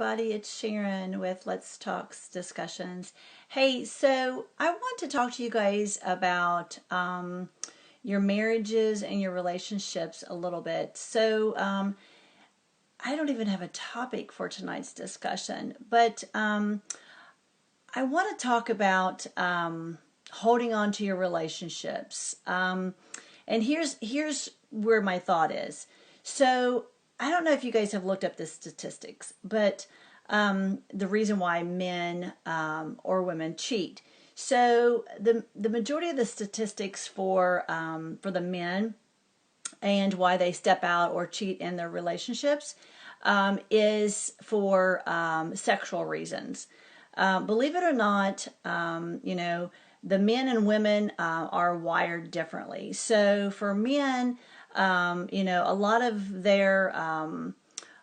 everybody. It's Sharon with Let's Talks Discussions. Hey, so I want to talk to you guys about your marriages and your relationships a little bit. I don't even have a topic for tonight's discussion, but I want to talk about holding on to your relationships. And here's where my thought is. So I don't know if you guys have looked up the statistics, but the reason why men or women cheat. So the majority of the statistics for the men and why they step out or cheat in their relationships is for sexual reasons. Believe it or not, the men and women are wired differently. So for men, a lot of their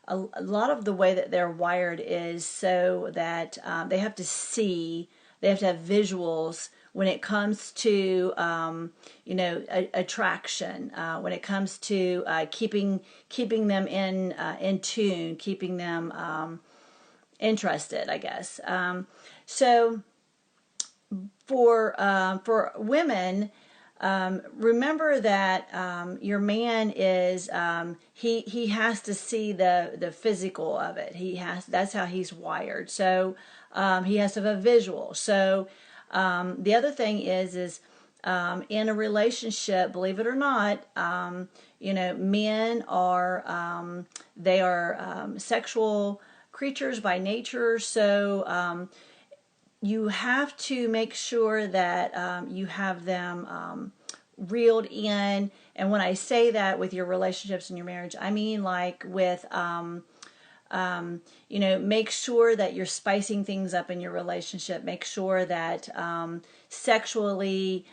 a lot of the way that they're wired is so that they have to have visuals when it comes to attraction, when it comes to keeping them in tune, keeping them interested, I guess. So for women, remember that your man is he has to see the physical of it. That's how he's wired. So he has to have a visual. So the other thing is in a relationship, believe it or not, men are they are sexual creatures by nature. So you have to make sure that you have them reeled in. And when I say that with your relationships and your marriage, I mean like with, make sure that you're spicing things up in your relationship. Make sure that sexually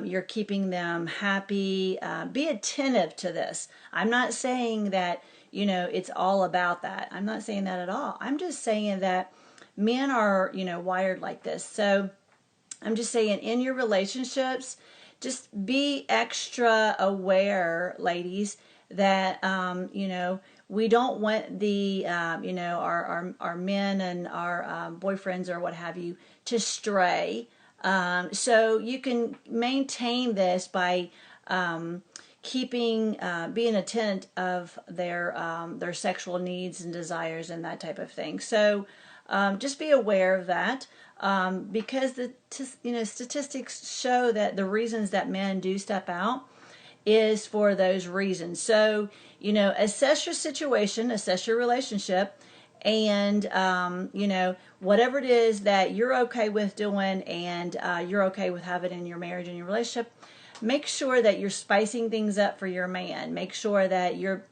you're keeping them happy. Be attentive to this. I'm not saying that, it's all about that. I'm not saying that at all. I'm just saying that men are, wired like this. So I'm just saying in your relationships, just be extra aware, ladies, that, we don't want the, our men and our boyfriends or what have you to stray. So you can maintain this by being attentive of their sexual needs and desires and that type of thing. So just be aware of that because the statistics show that the reasons that men do step out is for those reasons. So assess your situation, assess your relationship, and whatever it is that you're okay with doing and you're okay with having in your marriage and your relationship, make sure that you're spicing things up for your man. Make sure that you're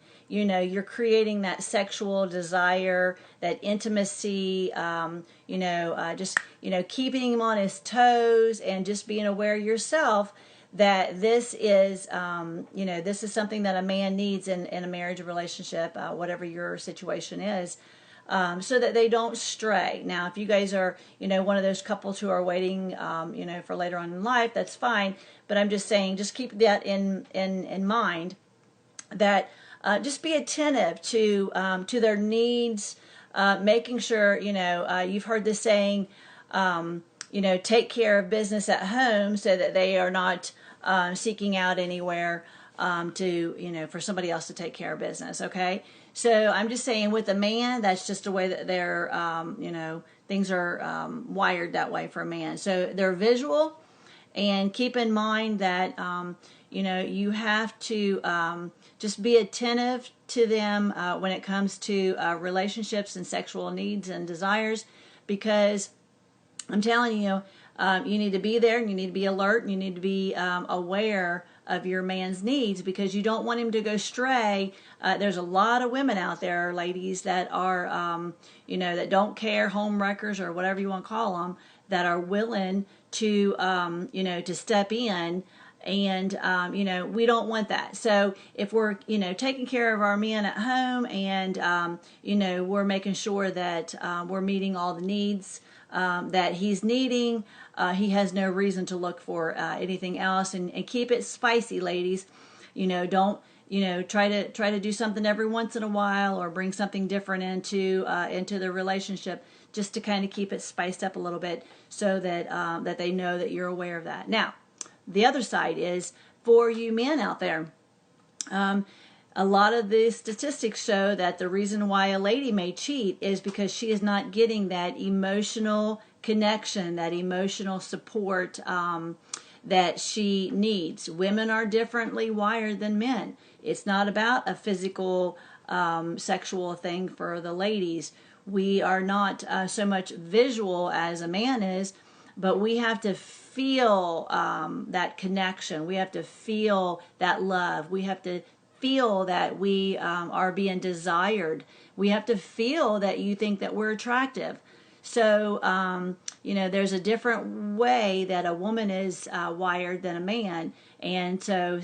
creating that sexual desire, that intimacy, just keeping him on his toes and just being aware yourself that this is this is something that a man needs in a marriage or relationship, whatever your situation is. So that they don't stray. Now, if you guys are, one of those couples who are waiting, for later on in life, that's fine. But I'm just saying, just keep that in mind. That just be attentive to their needs, making sure you've heard this saying, take care of business at home, so that they are not seeking out anywhere for somebody else to take care of business. Okay. So I'm just saying with a man, that's just the way that they're, things are wired that way for a man. So they're visual, and keep in mind that, you have to just be attentive to them when it comes to relationships and sexual needs and desires, because I'm telling you, you need to be there, and you need to be alert, and you need to be aware of your man's needs, because you don't want him to go stray. There's a lot of women out there, ladies, that are, that don't care, home wreckers or whatever you want to call them, that are willing to, to step in. And, we don't want that. So if we're, taking care of our men at home, and, we're making sure that we're meeting all the needs that he's needing, he has no reason to look for anything else. And keep it spicy, ladies. Don't try to do something every once in a while, or bring something different into the relationship, just to kind of keep it spiced up a little bit, so that that they know that you're aware of that. Now, the other side is for you men out there. A lot of the statistics show that the reason why a lady may cheat is because she is not getting that emotional connection, that emotional support that she needs. Women are differently wired than men. It's not about a physical, sexual thing for the ladies. We are not so much visual as a man is, but we have to feel that connection. We have to feel that love. We have to feel that we are being desired. We have to feel that you think that we're attractive. So, there's a different way that a woman is wired than a man. And so,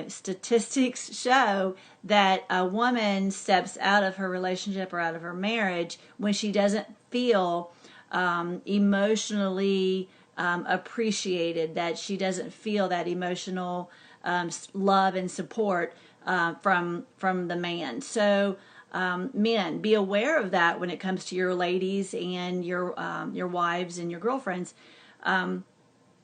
statistics show that a woman steps out of her relationship or out of her marriage when she doesn't feel emotionally appreciated, that she doesn't feel that emotional love and support from the man. So men, be aware of that when it comes to your ladies and your wives and your girlfriends,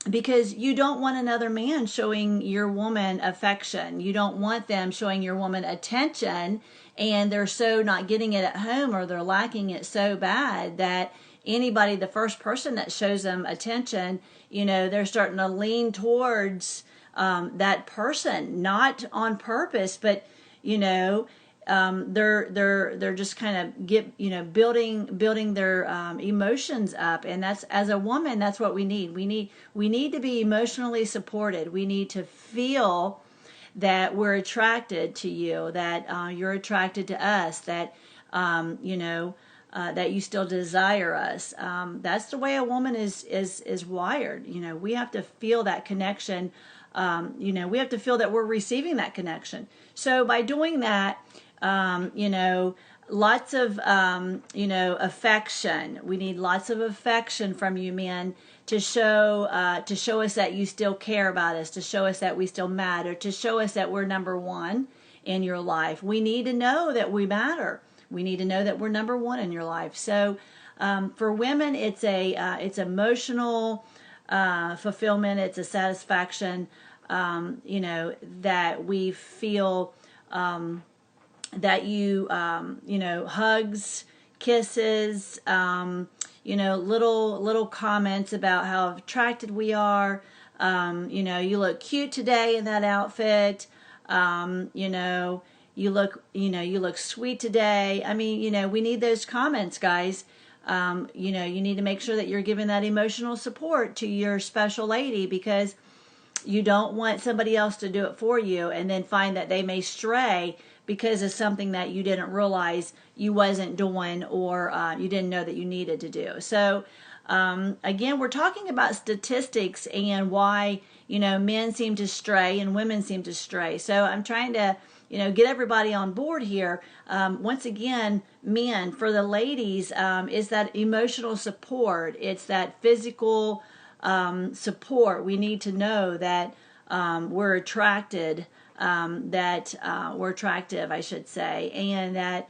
because you don't want another man showing your woman affection. You don't want them showing your woman attention, and they're so not getting it at home, or they're lacking it so bad that the first person that shows them attention, they're starting to lean towards that person, not on purpose, but they're just kind of building their emotions up. And that's, as a woman, that's what we need. We need to be emotionally supported. We need to feel that we're attracted to you, that you're attracted to us, that that you still desire us. That's the way a woman is wired. We have to feel that connection. We have to feel that we're receiving that connection. So by doing that, lots of, affection. We need lots of affection from you men to show us that you still care about us, to show us that we still matter, to show us that we're number one in your life. We need to know that we matter. We need to know that we're number one in your life. So for women, it's it's emotional fulfillment. It's a satisfaction, that we feel that you, hugs, kisses, little comments about how attracted we are. You look cute today in that outfit. You look sweet today. I mean, we need those comments, guys. You need to make sure that you're giving that emotional support to your special lady, because you don't want somebody else to do it for you and then find that they may stray because of something that you didn't realize you wasn't doing, or you didn't know that you needed to do. So again, we're talking about statistics and why men seem to stray and women seem to stray. So I'm trying to get everybody on board here. Once again, men, for the ladies, is that emotional support. It's that physical support. We need to know that we're attracted, that we're attractive, I should say, and that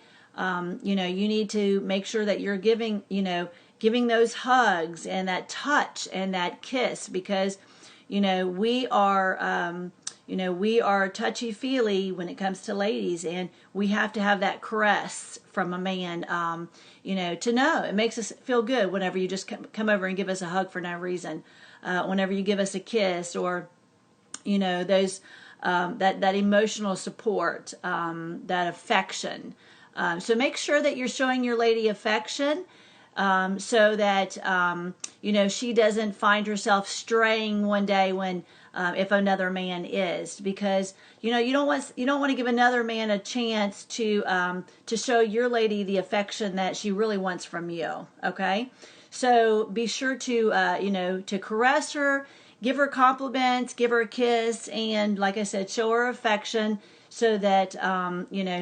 you need to make sure that you're giving those hugs and that touch and that kiss, because we are touchy-feely when it comes to ladies, and we have to have that caress from a man, to know. It makes us feel good whenever you just come over and give us a hug for no reason, whenever you give us a kiss, or, those, that emotional support, that affection. So make sure that you're showing your lady affection, so that, she doesn't find herself straying one day when, if another man is, because you don't want to give another man a chance to show your lady the affection that she really wants from you. Okay, so be sure to to caress her, give her compliments, give her a kiss, and like I said, show her affection so that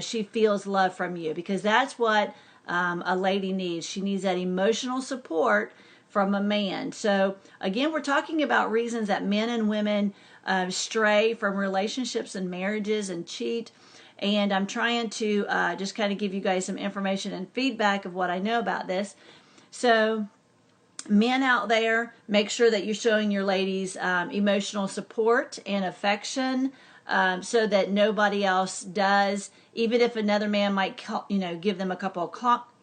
she feels love from you, because that's what a lady needs. She needs that emotional support from a man. So again, we're talking about reasons that men and women stray from relationships and marriages and cheat. And I'm trying to just kind of give you guys some information and feedback of what I know about this. So men out there, make sure that you're showing your ladies emotional support and affection, so that nobody else does. Even if another man might, give them a couple of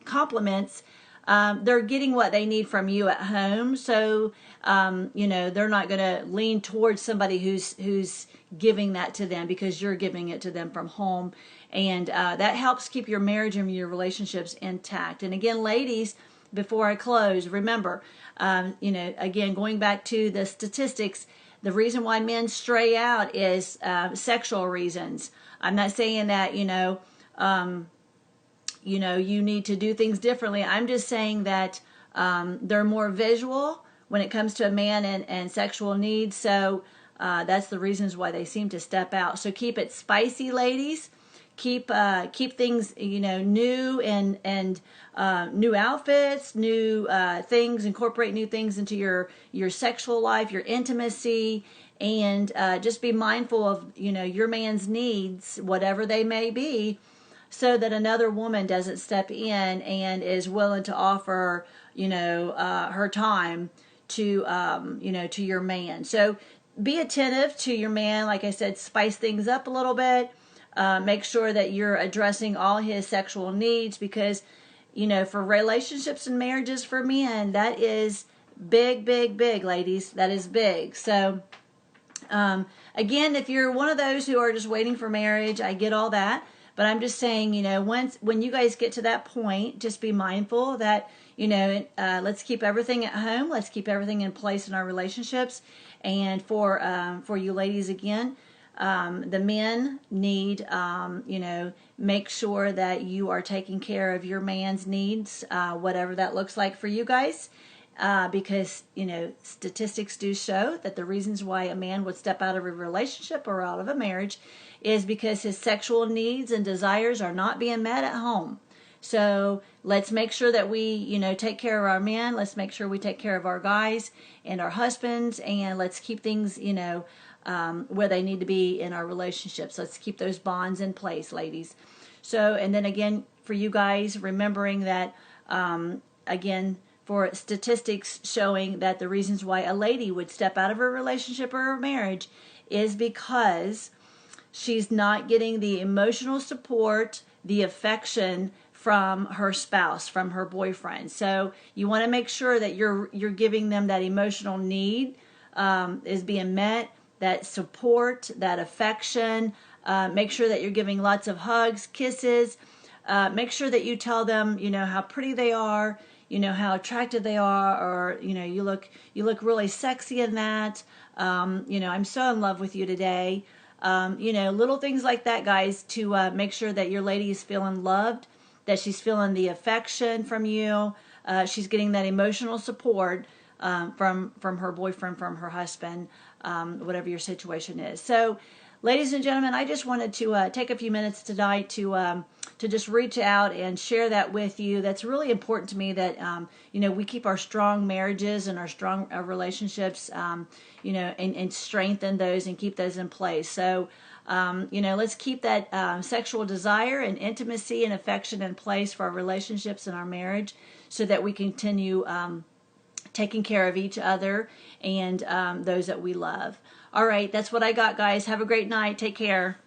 compliments, they're getting what they need from you at home. So, they're not going to lean towards somebody who's giving that to them, because you're giving it to them from home. And that helps keep your marriage and your relationships intact. And again, ladies, before I close, remember, again, going back to the statistics, the reason why men stray out is sexual reasons. I'm not saying that, you need to do things differently. I'm just saying that they're more visual when it comes to a man and sexual needs. So that's the reasons why they seem to step out. So keep it spicy, ladies. Keep things new and new outfits, new things. Incorporate new things into your sexual life, your intimacy, and just be mindful of your man's needs, whatever they may be, so that another woman doesn't step in and is willing to offer her time to to your man. So be attentive to your man. Like I said, spice things up a little bit. Make sure that you're addressing all his sexual needs, because, for relationships and marriages for men, that is big, big, big, ladies. That is big. So, again, if you're one of those who are just waiting for marriage, I get all that. But I'm just saying, when you guys get to that point, just be mindful that, let's keep everything at home. Let's keep everything in place in our relationships. And for you ladies, again, the men need, make sure that you are taking care of your man's needs, whatever that looks like for you guys. Because, statistics do show that the reasons why a man would step out of a relationship or out of a marriage is because his sexual needs and desires are not being met at home. So let's make sure that we, take care of our men. Let's make sure we take care of our guys and our husbands, and let's keep things, where they need to be in our relationships. Let's keep those bonds in place, ladies. So, and then again, for you guys, remembering that, again, for statistics showing that the reasons why a lady would step out of a relationship or a marriage is because she's not getting the emotional support, the affection from her spouse, from her boyfriend. So you want to make sure that you're giving them that emotional need is being met, that support, that affection. Make sure that you're giving lots of hugs, kisses. Make sure that you tell them, how pretty they are, how attractive they are, or, you look really sexy in that. I'm so in love with you today. Little things like that, guys, to make sure that your lady is feeling loved, that she's feeling the affection from you. She's getting that emotional support from her boyfriend, from her husband, whatever your situation is. So, ladies and gentlemen, I just wanted to take a few minutes tonight to just reach out and share that with you. That's really important to me, that we keep our strong marriages and our strong relationships, and strengthen those and keep those in place. So, let's keep that sexual desire and intimacy and affection in place for our relationships and our marriage, so that we continue taking care of each other and those that we love. All right, that's what I got, guys. Have a great night. Take care.